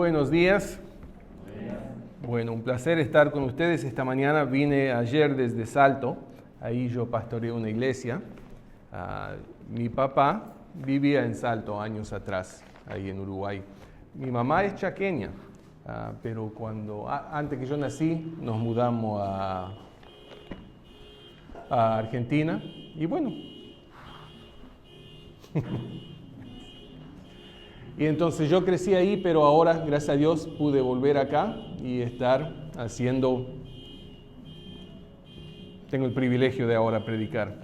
Buenos días. Bueno, un placer estar con ustedes esta mañana. Vine ayer desde Salto, ahí yo pastoreé una iglesia. Mi papá vivía en Salto años atrás, ahí en Uruguay. Mi mamá es chaqueña, pero antes que yo nací nos mudamos a Argentina y bueno. Y entonces yo crecí ahí, pero ahora, gracias a Dios, pude volver acá y estar tengo el privilegio de ahora predicar.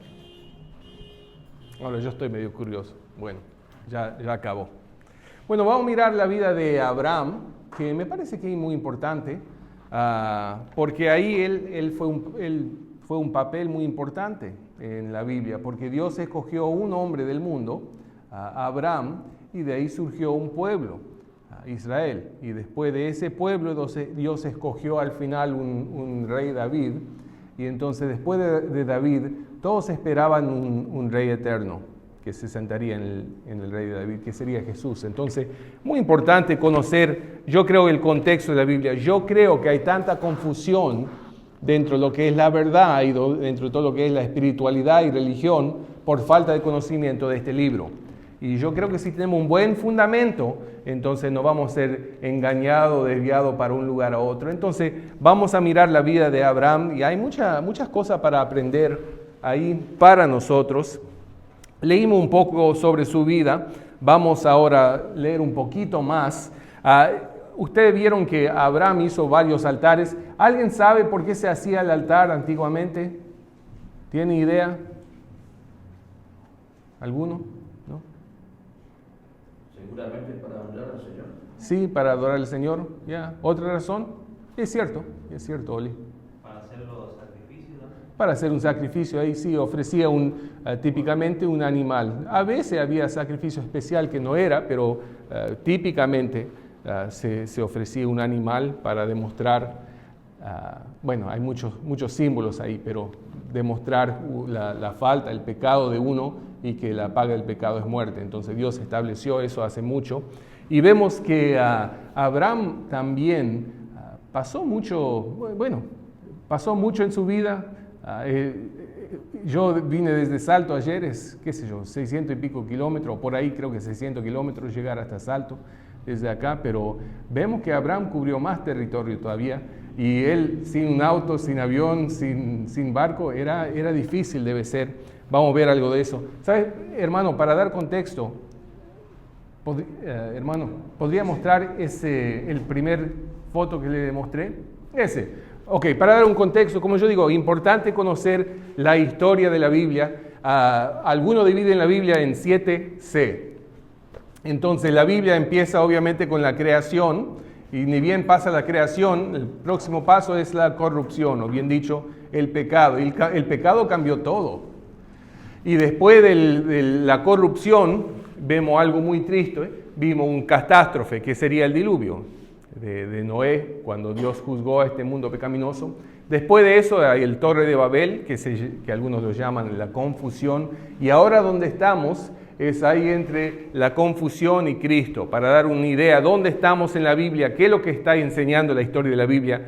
Ahora yo estoy medio curioso. Bueno, ya acabó. Bueno, vamos a mirar la vida de Abraham, que me parece que es muy importante, porque ahí él fue un papel muy importante en la Biblia, porque Dios escogió un hombre del mundo, Abraham, y de ahí surgió un pueblo, Israel. Y después de ese pueblo, Dios escogió al final un rey David. Y entonces después de David, todos esperaban un rey eterno que se sentaría en el rey de David, que sería Jesús. Entonces, muy importante conocer, yo creo, el contexto de la Biblia. Yo creo que hay tanta confusión dentro de lo que es la verdad y dentro de todo lo que es la espiritualidad y religión por falta de conocimiento de este libro. Y yo creo que si tenemos un buen fundamento, entonces no vamos a ser engañados, desviados para un lugar a otro. Entonces vamos a mirar la vida de Abraham y hay muchas cosas para aprender ahí para nosotros. Leímos un poco sobre su vida, vamos ahora a leer un poquito más. Ustedes vieron que Abraham hizo varios altares. ¿Alguien sabe por qué se hacía el altar antiguamente? ¿Tiene idea? ¿Alguno? Seguramente para adorar al Señor. Sí, para adorar al Señor. ¿Ya? ¿Otra razón? Es cierto, Oli. Para hacer los sacrificios. Para hacer un sacrificio, ahí sí, ofrecía típicamente un animal. A veces había sacrificio especial que no era, pero típicamente se ofrecía un animal para demostrar, hay muchos símbolos ahí, pero demostrar la falta, el pecado de uno y que la paga del pecado es muerte. Entonces Dios estableció eso hace mucho. Y vemos que Abraham también pasó mucho en su vida. Yo vine desde Salto ayer, 600 y pico kilómetros, por ahí creo que 600 kilómetros llegar hasta Salto desde acá, pero vemos que Abraham cubrió más territorio todavía y él sin un auto, sin avión, sin barco, era difícil, debe ser. Vamos a ver algo de eso. ¿Sabes, hermano, para dar contexto, ¿podría mostrar el primer foto que le mostré? Ese. Ok, para dar un contexto, como yo digo, importante conocer la historia de la Biblia. Algunos dividen la Biblia en 7C. Entonces, la Biblia empieza obviamente con la creación, y ni bien pasa la creación, el próximo paso es la corrupción, o bien dicho, el pecado. Y el pecado cambió todo. Y después de la corrupción, vemos algo muy triste, vimos un catástrofe, que sería el diluvio de Noé, cuando Dios juzgó a este mundo pecaminoso. Después de eso hay el Torre de Babel, que algunos lo llaman la confusión, y ahora donde estamos es ahí entre la confusión y Cristo, para dar una idea dónde estamos en la Biblia, qué es lo que está enseñando la historia de la Biblia.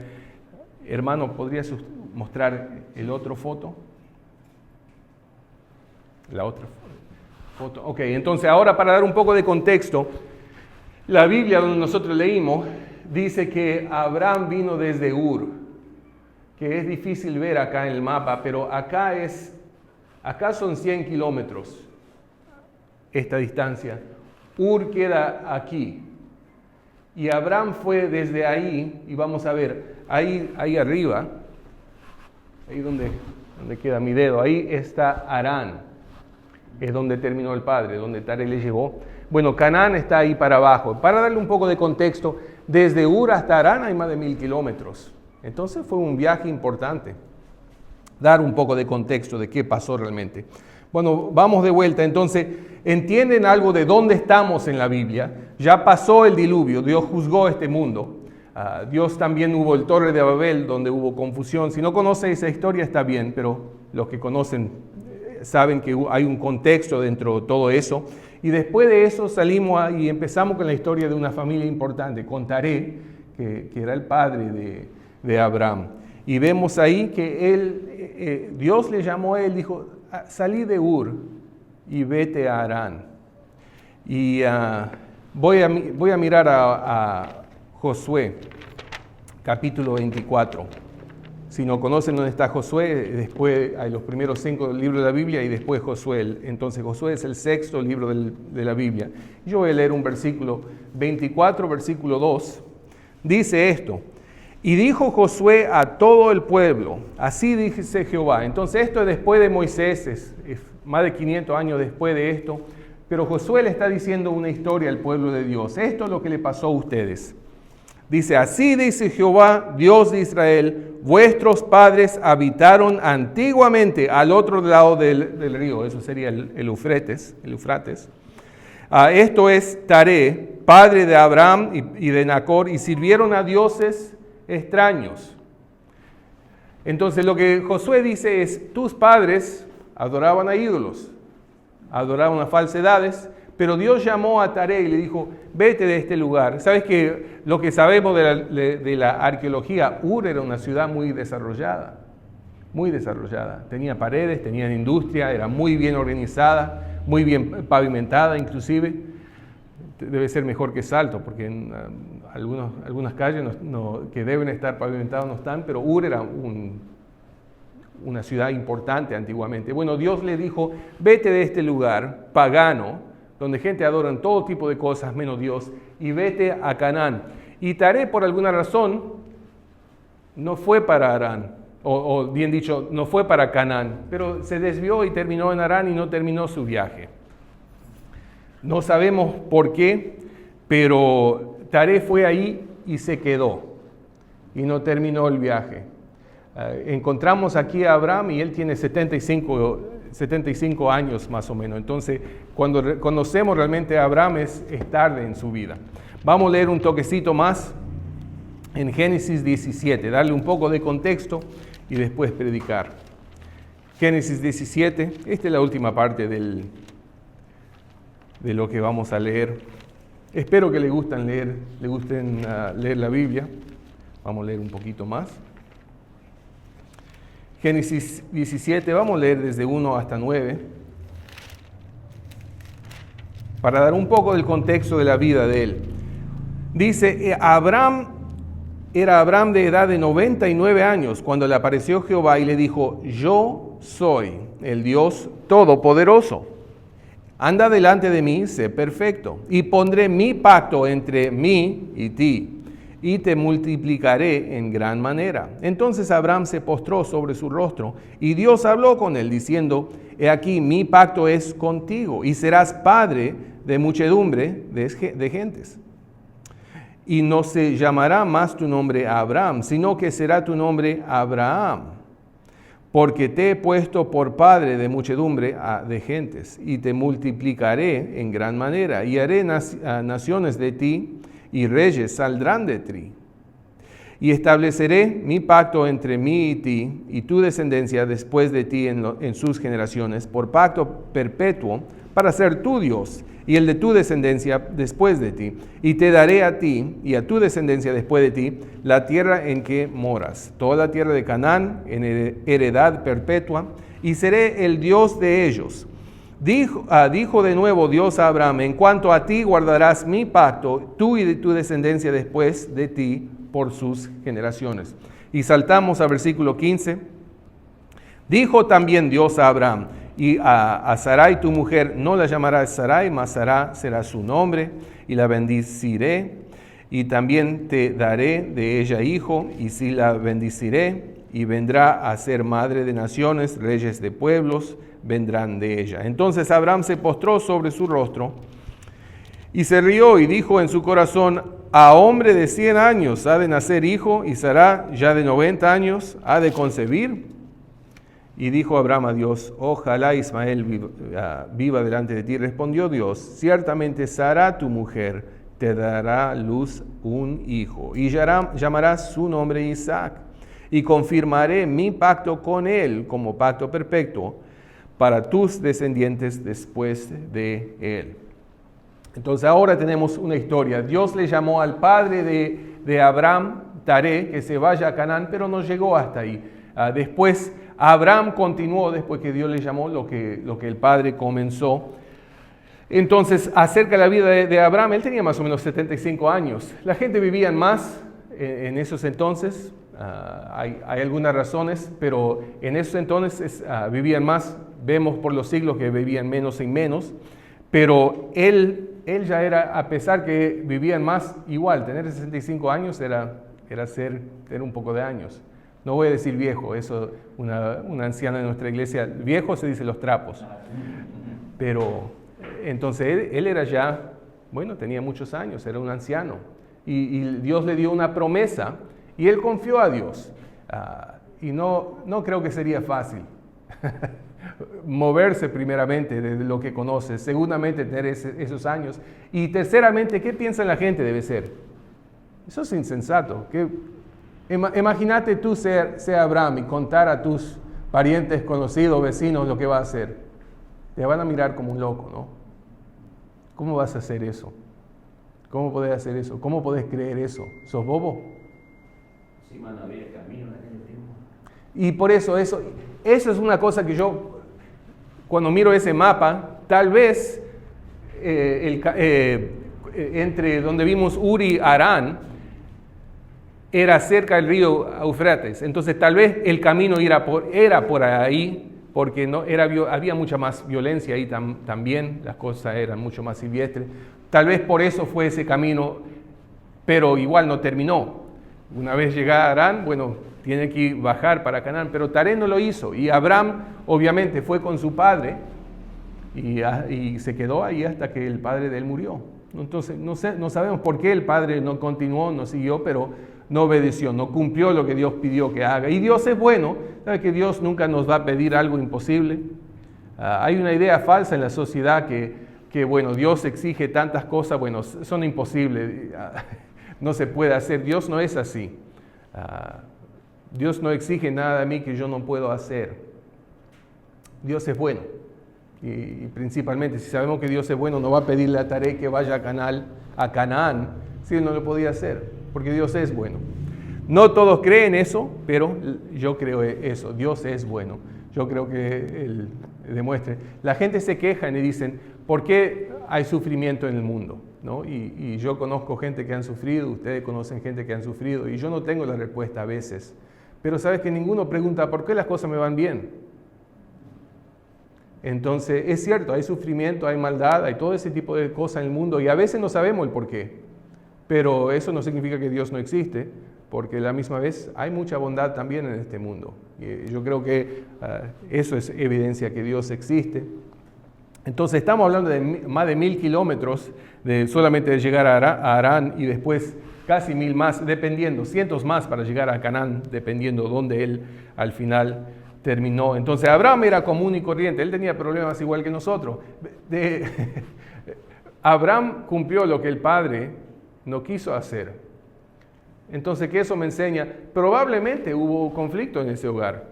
Hermano, ¿podrías mostrar el otro foto? La otra foto. Ok, entonces ahora para dar un poco de contexto, la Biblia donde nosotros leímos dice que Abraham vino desde Ur, que es difícil ver acá en el mapa, pero acá son 100 kilómetros esta distancia. Ur queda aquí. Y Abraham fue desde ahí, y vamos a ver, ahí arriba, ahí donde queda mi dedo, ahí está Harán. Es donde terminó el padre, donde Tare le llevó. Bueno, Canaán está ahí para abajo. Para darle un poco de contexto, desde Ur hasta Harán hay más de 1000 kilómetros. Entonces fue un viaje importante. Dar un poco de contexto de qué pasó realmente. Bueno, vamos de vuelta. Entonces, ¿entienden algo de dónde estamos en la Biblia? Ya pasó el diluvio, Dios juzgó este mundo. Dios también hubo el Torre de Babel, donde hubo confusión. Si no conocen esa historia está bien, pero los que conocen saben que hay un contexto dentro de todo eso. Y después de eso salimos y empezamos con la historia de una familia importante, con Taré, que era el padre de Abraham. Y vemos ahí que Dios le llamó a él, dijo, salí de Ur y vete a Harán. Y voy a mirar a Josué, capítulo 24. Si no conocen dónde está Josué, después hay los primeros 5 libros de la Biblia y después Josué. Entonces Josué es el 6º libro de la Biblia. Yo voy a leer un versículo 24, versículo 2. Dice esto: y dijo Josué a todo el pueblo, así dice Jehová. Entonces esto es después de Moisés, es más de 500 años después de esto. Pero Josué le está diciendo una historia al pueblo de Dios. Esto es lo que le pasó a ustedes. Dice, así dice Jehová, Dios de Israel, vuestros padres habitaron antiguamente al otro lado del río. Eso sería el Eufrates. Esto es Taré, padre de Abraham y de Nacor, y sirvieron a dioses extraños. Entonces lo que Josué dice es, tus padres adoraban a ídolos, adoraban a falsedades, pero Dios llamó a Taré y le dijo, vete de este lugar. ¿Sabes que lo que sabemos de la arqueología? Ur era una ciudad muy desarrollada. Tenía paredes, tenía industria, era muy bien organizada, muy bien pavimentada inclusive. Debe ser mejor que Salto, porque en algunas calles que deben estar pavimentadas no están, pero Ur era una ciudad importante antiguamente. Bueno, Dios le dijo, vete de este lugar pagano, donde gente adora todo tipo de cosas menos Dios, y vete a Canaán. Y Taré, por alguna razón, no fue para Harán, o bien dicho, no fue para Canaán, pero se desvió y terminó en Harán y no terminó su viaje. No sabemos por qué, pero Taré fue ahí y se quedó, y no terminó el viaje. Encontramos aquí a Abraham y él tiene 75 años más o menos. Entonces, cuando conocemos realmente a Abraham es tarde en su vida. Vamos a leer un toquecito más en Génesis 17, darle un poco de contexto y después predicar. Génesis 17, esta es la última parte de lo que vamos a leer. Espero que le gusten leer la Biblia. Vamos a leer un poquito más. Génesis 17, vamos a leer desde 1 hasta 9, para dar un poco del contexto de la vida de él. Dice, era Abraham de edad de 99 años, cuando le apareció Jehová y le dijo, yo soy el Dios Todopoderoso. Anda delante de mí, sé perfecto, y pondré mi pacto entre mí y ti, y te multiplicaré en gran manera. Entonces Abraham se postró sobre su rostro, y Dios habló con él, diciendo, he aquí, mi pacto es contigo, y serás padre de muchedumbre de gentes. Y no se llamará más tu nombre Abraham, sino que será tu nombre Abraham, porque te he puesto por padre de muchedumbre de gentes, y te multiplicaré en gran manera, y haré naciones de ti, y reyes saldrán de ti. Y estableceré mi pacto entre mí y ti, y tu descendencia después de ti en sus generaciones, por pacto perpetuo, para ser tu Dios, y el de tu descendencia después de ti. Y te daré a ti y a tu descendencia después de ti la tierra en que moras, toda la tierra de Canaán, en heredad perpetua, y seré el Dios de ellos. Dijo de nuevo Dios a Abraham, en cuanto a ti guardarás mi pacto, tú y de tu descendencia después de ti, por sus generaciones. Y saltamos al versículo 15. Dijo también Dios a Abraham, y a Sarai tu mujer no la llamarás Sarai, mas Sará será su nombre, y la bendeciré, y también te daré de ella hijo, y si la bendeciré, y vendrá a ser madre de naciones, reyes de pueblos vendrán de ella. Entonces Abraham se postró sobre su rostro y se rió y dijo en su corazón, a hombre de 100 años ha de nacer hijo, y Sará ya de 90 años ha de concebir. Y dijo Abraham a Dios, ojalá Ismael viva delante de ti. Respondió Dios, ciertamente Sará tu mujer te dará luz un hijo, y llamarás su nombre Isaac, y confirmaré mi pacto con él como pacto perpetuo para tus descendientes después de él. Entonces ahora tenemos una historia. Dios le llamó al padre de Abraham, Taré, que se vaya a Canaán, pero no llegó hasta ahí. Después Abraham continuó, después que Dios le llamó, lo que el padre comenzó. Entonces, acerca de la vida de Abraham, él tenía más o menos 75 años. La gente vivía más en esos entonces. Hay algunas razones, pero en esos entonces vivían más. Vemos por los siglos que vivían menos y menos. Pero él ya era, a pesar que vivían más, igual, tener 65 años era tener un poco de años. No voy a decir viejo, eso una anciana de nuestra iglesia, viejo se dice los trapos. Pero entonces él era ya, bueno, tenía muchos años, era un anciano. Y Dios le dio una promesa y él confió a Dios. Y no creo que sería fácil moverse primeramente de lo que conoce, segundamente tener esos años. Y terceramente, ¿qué piensa la gente debe ser? Eso es insensato. Imagínate tú ser Abraham y contar a tus parientes, conocidos, vecinos lo que va a hacer. Te van a mirar como un loco, ¿no? ¿Cómo vas a hacer eso? ¿Cómo podés hacer eso? ¿Cómo podés creer eso? ¿Sos bobo? Sí, no había camino en aquel tiempo. Y por eso es una cosa que yo, cuando miro ese mapa, tal vez entre donde vimos Uri y Harán, era cerca del río Eufrates. Entonces tal vez el camino era por ahí, porque había mucha más violencia ahí también, las cosas eran mucho más silvestres. Tal vez por eso fue ese camino, pero igual no terminó. Una vez llegada a Harán, bueno, tiene que bajar para Canaán, pero Taré no lo hizo. Y Abraham, obviamente, fue con su padre y se quedó ahí hasta que el padre de él murió. Entonces, no sabemos por qué el padre no continuó, no siguió, pero no obedeció, no cumplió lo que Dios pidió que haga. Y Dios es bueno, ¿sabe que Dios nunca nos va a pedir algo imposible? Hay una idea falsa en la sociedad que bueno, Dios exige tantas cosas, bueno, son imposibles, no se puede hacer. Dios no es así. Dios no exige nada de mí que yo no puedo hacer. Dios es bueno. Y principalmente, si sabemos que Dios es bueno, no va a pedirle a Taré que vaya a Canaán, si él no lo podía hacer, porque Dios es bueno. No todos creen eso, pero yo creo eso, Dios es bueno. Yo creo que Él demuestre. La gente se queja y dicen, ¿por qué hay sufrimiento en el mundo? ¿No? Y yo conozco gente que han sufrido, ustedes conocen gente que han sufrido, y yo no tengo la respuesta a veces. Pero sabes que ninguno pregunta, ¿por qué las cosas me van bien? Entonces, es cierto, hay sufrimiento, hay maldad, hay todo ese tipo de cosas en el mundo, y a veces no sabemos el por qué. Pero eso no significa que Dios no existe, porque a la misma vez hay mucha bondad también en este mundo. Y yo creo que eso es evidencia que Dios existe. Entonces estamos hablando de más de 1000 kilómetros solamente de llegar a Harán y después casi 1000 más, dependiendo, cientos más para llegar a Canaán, dependiendo dónde él al final terminó. Entonces Abraham era común y corriente, él tenía problemas igual que nosotros. Abraham cumplió lo que el padre no quiso hacer. Entonces, ¿qué eso me enseña? Probablemente hubo conflicto en ese hogar.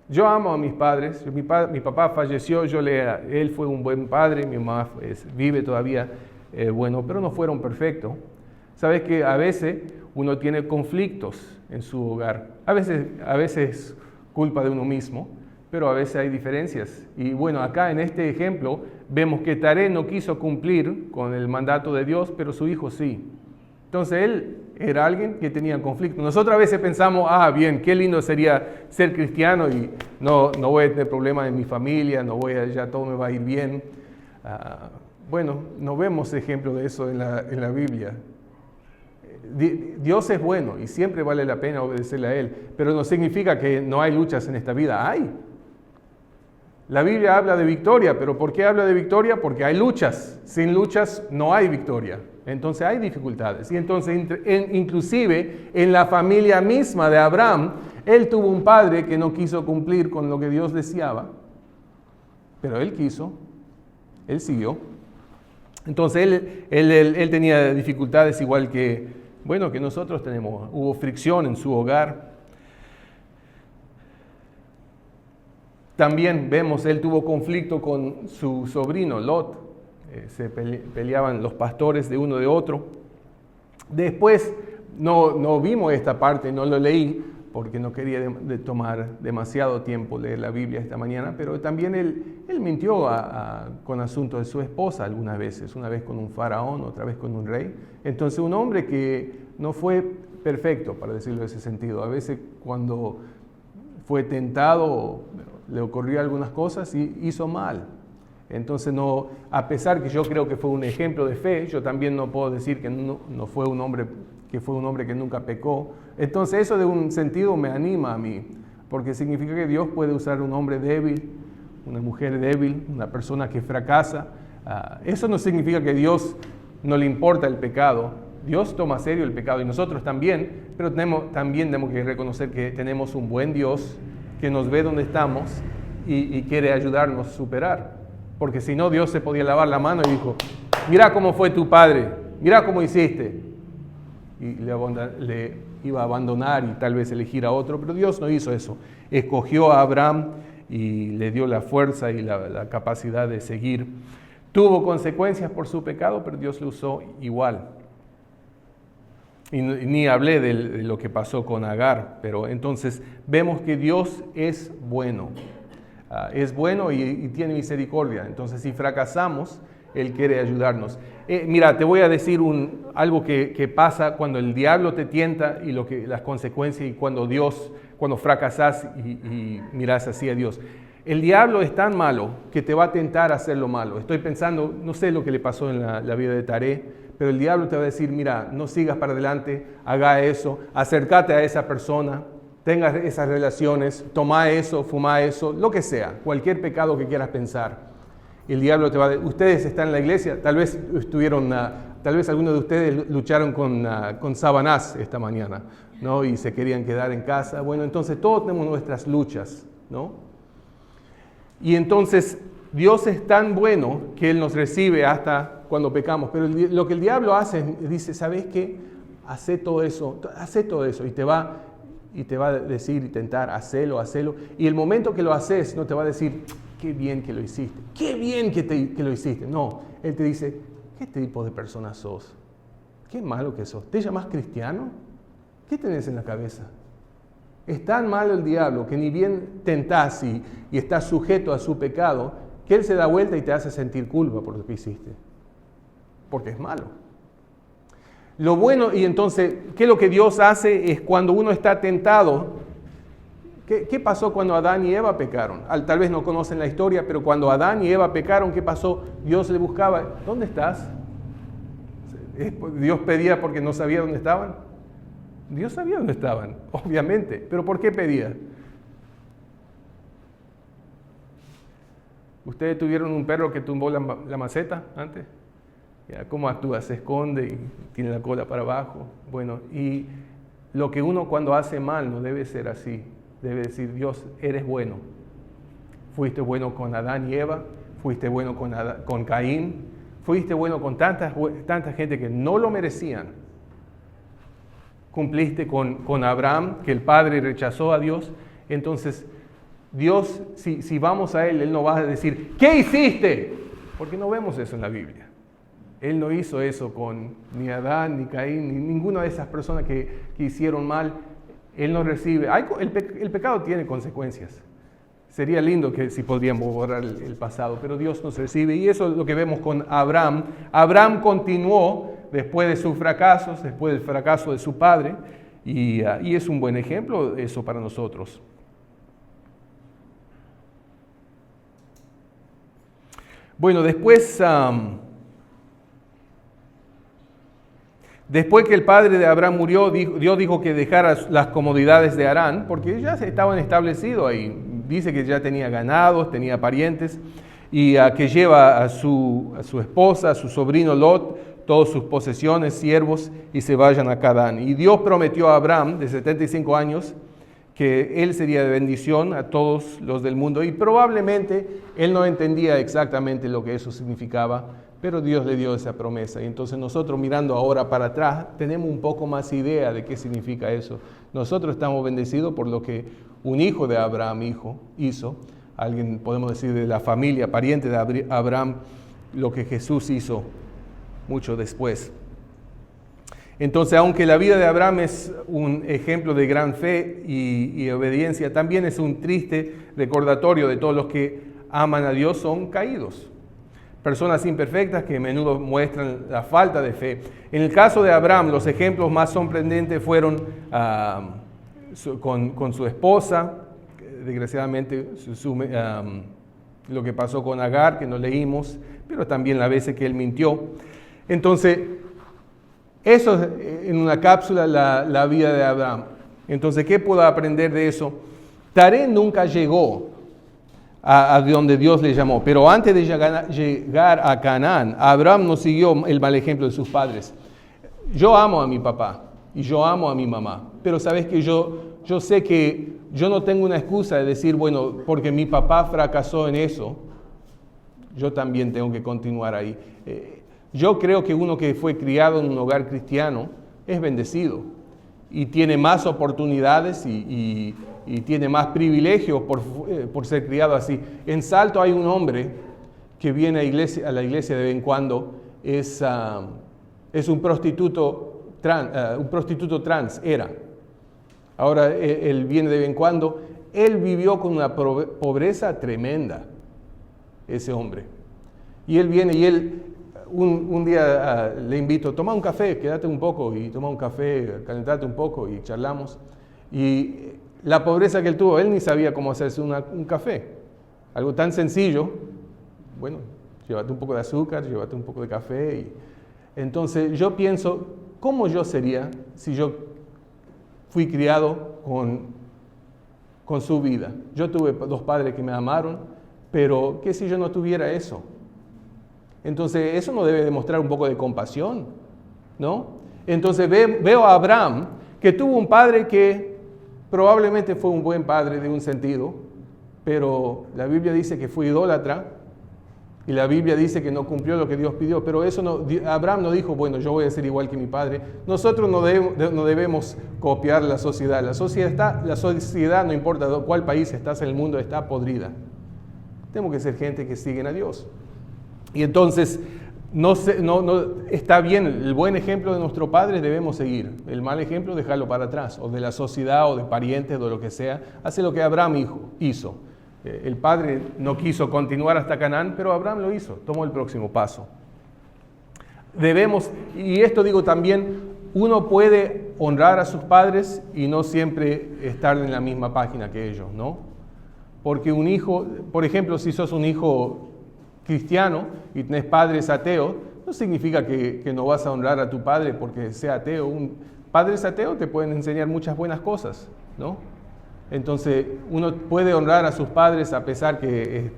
Yo amo a mis padres, mi papá falleció, él fue un buen padre, mi mamá vive todavía, bueno, pero no fueron perfectos. Sabes que a veces uno tiene conflictos en su hogar, a veces culpa de uno mismo, pero a veces hay diferencias. Y bueno, acá en este ejemplo vemos que Taré no quiso cumplir con el mandato de Dios, pero su hijo sí. Entonces él era alguien que tenía conflicto. Nosotros a veces pensamos, bien, qué lindo sería ser cristiano y no voy a tener problemas en mi familia, ya todo me va a ir bien. Bueno, no vemos ejemplo de eso en la Biblia. Dios es bueno y siempre vale la pena obedecerle a Él, pero no significa que no hay luchas en esta vida. Hay. La Biblia habla de victoria, pero ¿por qué habla de victoria? Porque hay luchas. Sin luchas no hay victoria. Entonces hay dificultades. Y entonces, inclusive en la familia misma de Abraham, él tuvo un padre que no quiso cumplir con lo que Dios deseaba, pero él quiso, él siguió. Entonces él tenía dificultades igual que nosotros tenemos. Hubo fricción en su hogar. También vemos, él tuvo conflicto con su sobrino Lot. Se peleaban los pastores de uno de otro. Después no vimos esta parte, no lo leí, porque no quería tomar demasiado tiempo leer la Biblia esta mañana, pero también él mintió con asuntos de su esposa algunas veces, una vez con un faraón, otra vez con un rey. Entonces un hombre que no fue perfecto, para decirlo en ese sentido. A veces cuando fue tentado, le ocurrió algunas cosas y hizo mal. Entonces, a pesar que yo creo que fue un ejemplo de fe, yo también no puedo decir que no fue un hombre que nunca pecó. Entonces, eso de un sentido me anima a mí, porque significa que Dios puede usar un hombre débil, una mujer débil, una persona que fracasa. Eso no significa que a Dios no le importa el pecado. Dios toma serio el pecado y nosotros también, pero también tenemos que reconocer que tenemos un buen Dios que nos ve donde estamos y quiere ayudarnos a superar. Porque si no, Dios se podía lavar la mano y dijo, mira cómo fue tu padre, mira cómo hiciste. Y le iba a abandonar y tal vez elegir a otro, pero Dios no hizo eso. Escogió a Abraham y le dio la fuerza y la capacidad de seguir. Tuvo consecuencias por su pecado, pero Dios lo usó igual. Y ni hablé de lo que pasó con Agar, pero entonces vemos que Dios es bueno. Es bueno y tiene misericordia. Entonces, si fracasamos, Él quiere ayudarnos. Mira, te voy a decir algo que pasa cuando el diablo te tienta y las consecuencias y cuando fracasas y miras así a Dios. El diablo es tan malo que te va a tentar a hacer lo malo. Estoy pensando, no sé lo que le pasó en la vida de Taré, pero el diablo te va a decir, mira, no sigas para adelante, haga eso, acércate a esa persona, tengas esas relaciones, toma eso, fuma eso, lo que sea, cualquier pecado que quieras pensar. El diablo te va a decir, ustedes están en la iglesia, tal vez algunos de ustedes lucharon con Sabanás esta mañana, ¿no? Y se querían quedar en casa. Bueno, entonces todos tenemos nuestras luchas, ¿no? Y entonces Dios es tan bueno que Él nos recibe hasta cuando pecamos, pero lo que el diablo hace, dice, ¿sabes qué? Hace todo eso, y te va a decir y tentar, hacelo, y el momento que lo haces, no te va a decir, qué bien que lo hiciste, qué bien que lo hiciste, no, Él te dice, ¿qué tipo de persona sos? Qué malo que sos, ¿te llamas cristiano? ¿Qué tenés en la cabeza? Es tan malo el diablo que ni bien tentás y estás sujeto a su pecado, que Él se da vuelta y te hace sentir culpa por lo que hiciste. Porque es malo. Lo bueno, y entonces, ¿qué es lo que Dios hace? Es cuando uno está tentado. ¿Qué pasó cuando Adán y Eva pecaron? Tal vez no conocen la historia, pero cuando Adán y Eva pecaron, ¿qué pasó? Dios le buscaba, ¿dónde estás? Dios pedía porque no sabía dónde estaban. Dios sabía dónde estaban, obviamente, pero ¿por qué pedía? ¿Ustedes tuvieron un perro que tumbó la maceta antes? ¿Cómo actúa? Se esconde y tiene la cola para abajo. Bueno, y lo que uno cuando hace mal no debe ser así. Debe decir, Dios, eres bueno. Fuiste bueno con Adán y Eva, fuiste bueno con Caín, fuiste bueno con tanta gente que no lo merecían. Cumpliste con Abraham, que el padre rechazó a Dios. Entonces, Dios, si vamos a Él no va a decir, ¿qué hiciste? Porque no vemos eso en la Biblia. Él no hizo eso con ni Adán, ni Caín, ni ninguna de esas personas que hicieron mal. Él no recibe. El pecado tiene consecuencias. Sería lindo que si podríamos borrar el pasado, pero Dios nos recibe. Y eso es lo que vemos con Abraham. Abraham continuó después de sus fracasos, después del fracaso de su padre, y es un buen ejemplo eso para nosotros. Bueno, después que el padre de Abraham murió, Dios dijo que dejara las comodidades de Harán, porque ya estaban establecidos ahí. Dice que ya tenía ganados, tenía parientes, y que lleva a su esposa, a su sobrino Lot, todas sus posesiones, siervos, y se vayan a Canaán. Y Dios prometió a Abraham, de 75 años, que él sería de bendición a todos los del mundo. Y probablemente él no entendía exactamente lo que eso significaba, pero Dios le dio esa promesa. Y entonces nosotros, mirando ahora para atrás, tenemos un poco más idea de qué significa eso. Nosotros estamos bendecidos por lo que un hijo de Abraham hizo. alguien, podemos decir, de la familia, pariente de Abraham, lo que Jesús hizo mucho después. Entonces, aunque la vida de Abraham es un ejemplo de gran fe y obediencia, también es un triste recordatorio de todos los que aman a Dios son caídos. Personas imperfectas que a menudo muestran la falta de fe. En el caso de Abraham, los ejemplos más sorprendentes fueron con su esposa, desgraciadamente lo que pasó con Agar, que no leímos, pero también las veces que él mintió. Entonces, eso es en una cápsula la vida de Abraham. Entonces, ¿qué puedo aprender de eso? Taré nunca llegó a donde Dios le llamó, pero antes de llegar a Canaán, Abraham no siguió el mal ejemplo de sus padres. Yo amo a mi papá y yo amo a mi mamá, pero sabes que yo sé que yo no tengo una excusa de decir, bueno, porque mi papá fracasó en eso, yo también tengo que continuar ahí. Yo creo que uno que fue criado en un hogar cristiano es bendecido y tiene más oportunidades y tiene más privilegios por ser criado así. En Salto hay un hombre que viene a la iglesia de vez en cuando, es un prostituto trans, era. Ahora él viene de vez en cuando. Él vivió con una pobreza tremenda, ese hombre. Y él viene y él un día le invito, toma un café, quédate un poco y toma un café, calentate un poco y charlamos. Y la pobreza que él tuvo, él ni sabía cómo hacerse un café. Algo tan sencillo, bueno, llévate un poco de azúcar, llévate un poco de café. Entonces yo pienso, ¿cómo yo sería si yo fui criado con su vida? Yo tuve 2 padres que me amaron, pero ¿qué si yo no tuviera eso? Entonces eso no debe demostrar un poco de compasión, ¿no? Entonces veo a Abraham, que tuvo un padre que probablemente fue un buen padre de un sentido, pero la Biblia dice que fue idólatra y la Biblia dice que no cumplió lo que Dios pidió, pero eso no, Abraham no dijo, bueno, yo voy a ser igual que mi padre. Nosotros no debemos copiar la sociedad. La sociedad, no importa cuál país estás en el mundo, está podrida. Tenemos que ser gente que sigue a Dios. Y entonces, no está bien, el buen ejemplo de nuestros padres debemos seguir. El mal ejemplo, dejarlo para atrás, o de la sociedad, o de parientes, o de lo que sea. Hace lo que Abraham hizo. El padre no quiso continuar hasta Canaán, pero Abraham lo hizo, tomó el próximo paso. Debemos, y esto digo también, uno puede honrar a sus padres y no siempre estar en la misma página que ellos, ¿no? Porque un hijo, por ejemplo, si sos un hijo cristiano y tenés padres ateos, no significa que no vas a honrar a tu padre porque sea ateo. Padres ateos te pueden enseñar muchas buenas cosas, ¿no? Entonces, uno puede honrar a sus padres a pesar que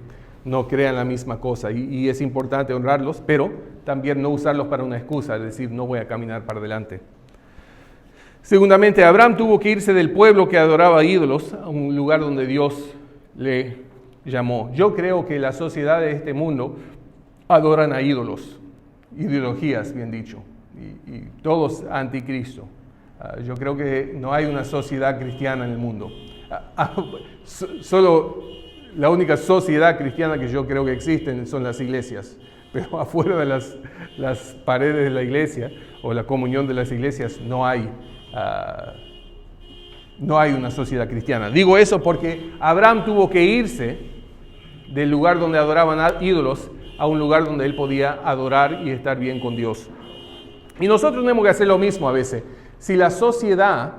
no crean la misma cosa y es importante honrarlos, pero también no usarlos para una excusa, es decir, no voy a caminar para adelante. Segundamente, Abraham tuvo que irse del pueblo que adoraba ídolos a un lugar donde Dios le llamó. Yo creo que la sociedad de este mundo adoran a ídolos, ideologías, bien dicho, y todos anticristo. Yo creo que no hay una sociedad cristiana en el mundo. Solo la única sociedad cristiana que yo creo que existen son las iglesias, pero afuera de las paredes de la iglesia o la comunión de las iglesias no hay una sociedad cristiana. Digo eso porque Abraham tuvo que irse del lugar donde adoraban ídolos a un lugar donde él podía adorar y estar bien con Dios. Y nosotros tenemos que hacer lo mismo a veces. Si la sociedad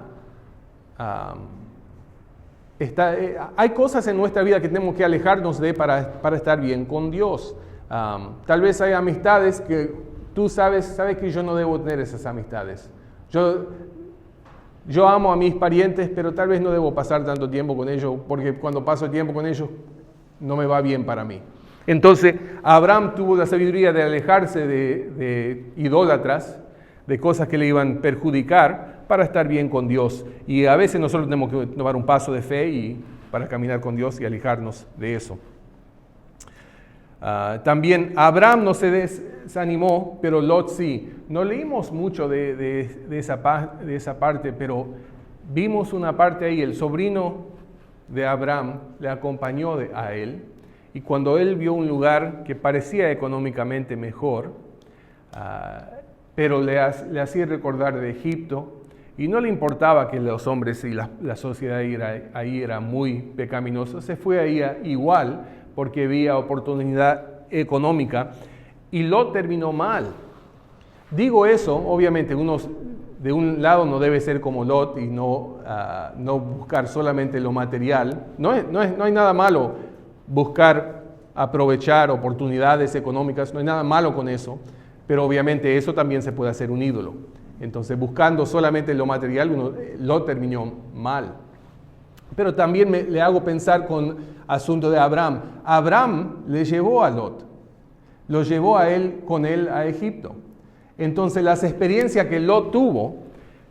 hay cosas en nuestra vida que tenemos que alejarnos de para estar bien con Dios. Tal vez hay amistades que tú sabes que yo no debo tener esas amistades. Yo amo a mis parientes, pero tal vez no debo pasar tanto tiempo con ellos, porque cuando paso tiempo con ellos no me va bien para mí. Entonces, Abraham tuvo la sabiduría de alejarse de idólatras, de cosas que le iban a perjudicar, para estar bien con Dios. Y a veces nosotros tenemos que tomar un paso de fe para caminar con Dios y alejarnos de eso. También Abraham no se desanimó, pero Lot sí. No leímos mucho de esa parte, pero vimos una parte ahí. El sobrino de Abraham le acompañó a él, y cuando él vio un lugar que parecía económicamente mejor, pero le hacía recordar de Egipto, y no le importaba que los hombres y la sociedad ahí era muy pecaminosa, se fue ahí igual porque había oportunidad económica, y Lot terminó mal. Digo eso, obviamente uno de un lado no debe ser como Lot y no buscar solamente lo material. No hay nada malo buscar aprovechar oportunidades económicas, no hay nada malo con eso, pero obviamente eso también se puede hacer un ídolo. Entonces, buscando solamente lo material, Lot terminó mal. Pero también le hago pensar con asunto de Abraham. Abraham le llevó a Lot, lo llevó con él a Egipto. Entonces, las experiencias que Lot tuvo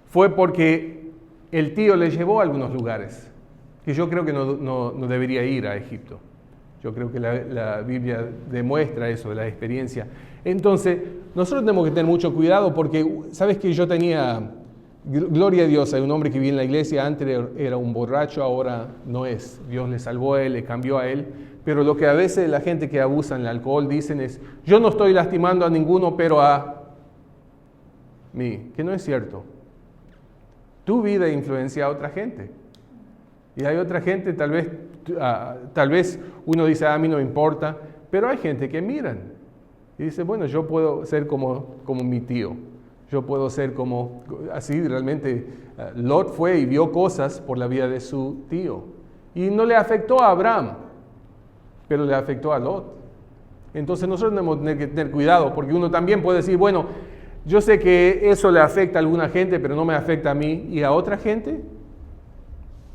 fue porque el tío le llevó a algunos lugares, que yo creo que no debería ir a Egipto. Yo creo que la Biblia demuestra eso, de la experiencia. Entonces, nosotros tenemos que tener mucho cuidado porque, ¿sabes que yo tenía, gloria a Dios, hay un hombre que vive en la iglesia, antes era un borracho, ahora no es. Dios le salvó a él, le cambió a él. Pero lo que a veces la gente que abusa del alcohol dicen es, yo no estoy lastimando a ninguno, pero a mí, que no es cierto. Tu vida influencia a otra gente. Y hay otra gente, tal vez uno dice, a mí no me importa, pero hay gente que miran. Y dice, bueno, yo puedo ser como mi tío. Yo puedo ser como, así realmente, Lot fue y vio cosas por la vida de su tío. Y no le afectó a Abraham, pero le afectó a Lot. Entonces nosotros tenemos que tener cuidado, porque uno también puede decir, bueno, yo sé que eso le afecta a alguna gente, pero no me afecta a mí y a otra gente.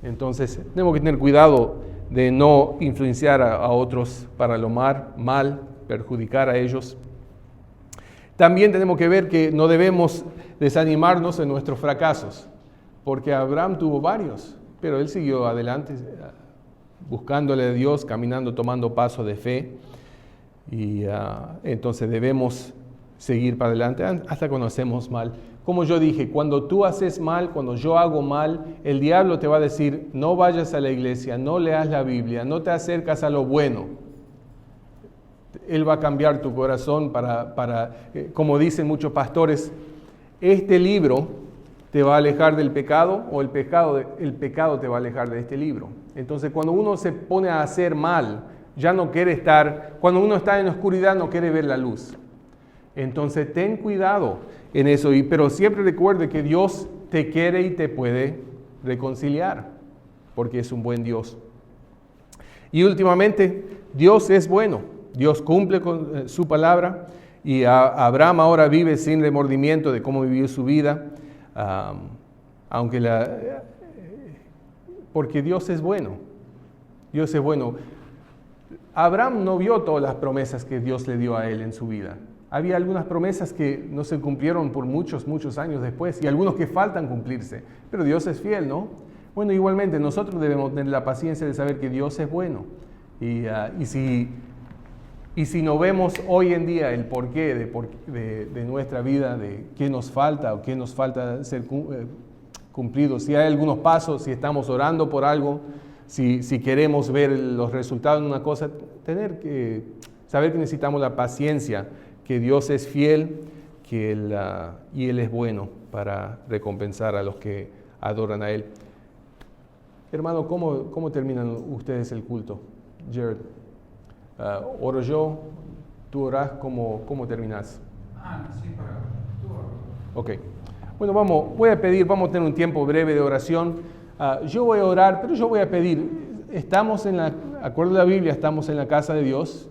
Entonces tenemos que tener cuidado de no influenciar a otros para lo mal, perjudicar a ellos. También tenemos que ver que no debemos desanimarnos en nuestros fracasos, porque Abraham tuvo varios, pero él siguió adelante, buscándole a Dios, caminando, tomando pasos de fe, y entonces debemos seguir para adelante hasta cuando hacemos mal. Como yo dije, cuando tú haces mal, cuando yo hago mal, el diablo te va a decir, no vayas a la iglesia, no leas la Biblia, no te acercas a lo bueno. Él va a cambiar tu corazón como dicen muchos pastores, este libro te va a alejar del pecado o el pecado te va a alejar de este libro. Entonces cuando uno se pone a hacer mal, ya no quiere cuando uno está en la oscuridad no quiere ver la luz. Entonces ten cuidado en eso, pero siempre recuerde que Dios te quiere y te puede reconciliar, porque es un buen Dios. Y últimamente, Dios es bueno, Dios cumple con su palabra, y Abraham ahora vive sin remordimiento de cómo vivió su vida, porque Dios es bueno, Dios es bueno. Abraham no vio todas las promesas que Dios le dio a él en su vida. Había algunas promesas que no se cumplieron por muchos años después y algunos que faltan cumplirse. Pero Dios es fiel, ¿no? Bueno, igualmente nosotros debemos tener la paciencia de saber que Dios es bueno. Y si no vemos hoy en día el porqué de nuestra vida, de qué nos falta o qué nos falta ser cumplido, si hay algunos pasos, si estamos orando por algo, si queremos ver los resultados de una cosa, tener que saber que necesitamos la paciencia, que Dios es fiel, y Él es bueno para recompensar a los que adoran a Él. Hermano, ¿cómo terminan ustedes el culto? Jared, oro yo, tú orás, ¿cómo terminas? Sí, para tú. Ok. Bueno, voy a pedir, vamos a tener un tiempo breve de oración. Yo voy a orar, pero yo voy a pedir, acuerdo a la Biblia, estamos en la casa de Dios.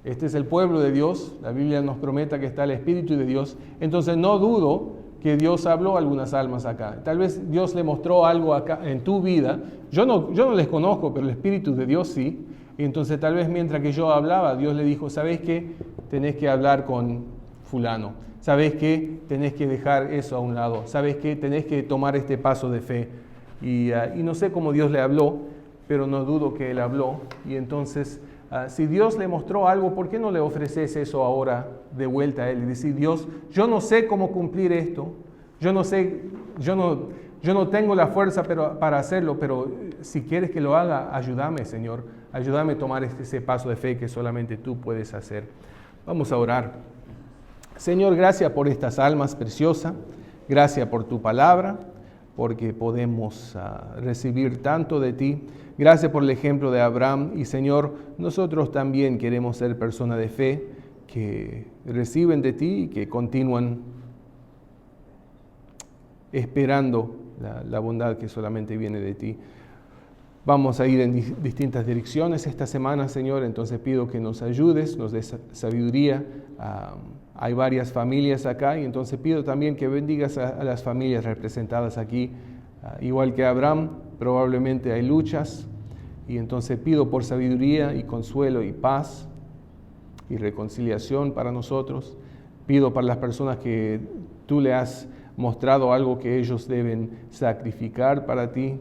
Este es el pueblo de Dios, la Biblia nos promete que está el Espíritu de Dios, entonces no dudo que Dios habló a algunas almas acá. Tal vez Dios le mostró algo acá en tu vida, yo no les conozco, pero el Espíritu de Dios sí, y entonces tal vez mientras que yo hablaba, Dios le dijo, ¿sabes qué? Tenés que hablar con fulano, ¿sabes qué? Tenés que dejar eso a un lado, ¿sabes qué? Tenés que tomar este paso de fe, y no sé cómo Dios le habló, pero no dudo que Él habló, y entonces... si Dios le mostró algo, ¿por qué no le ofreces eso ahora de vuelta a Él? Y decir, Dios, yo no sé cómo cumplir esto, yo no yo no tengo la fuerza para hacerlo, pero si quieres que lo haga, ayúdame, Señor. Ayúdame a tomar ese paso de fe que solamente tú puedes hacer. Vamos a orar. Señor, gracias por estas almas preciosas. Gracias por tu palabra, porque podemos recibir tanto de ti. Gracias por el ejemplo de Abraham. Y Señor, nosotros también queremos ser personas de fe que reciben de ti y que continúan esperando la bondad que solamente viene de ti. Vamos a ir en distintas direcciones esta semana, Señor, entonces pido que nos ayudes, nos des sabiduría. Hay varias familias acá y entonces pido también que bendigas a las familias representadas aquí. Igual que Abraham, probablemente hay luchas y entonces pido por sabiduría y consuelo y paz y reconciliación para nosotros. Pido para las personas que tú le has mostrado algo que ellos deben sacrificar para ti,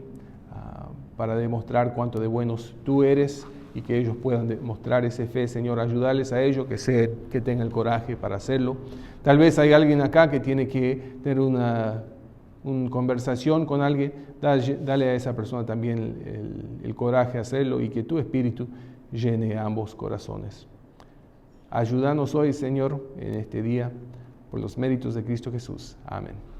para demostrar cuánto de buenos tú eres y que ellos puedan demostrar esa fe. Señor, ayudarles a ellos, que tengan el coraje para hacerlo. Tal vez hay alguien acá que tiene que tener una conversación con alguien. Dale a esa persona también el coraje a hacerlo y que tu Espíritu llene ambos corazones. Ayúdanos hoy, Señor, en este día, por los méritos de Cristo Jesús. Amén.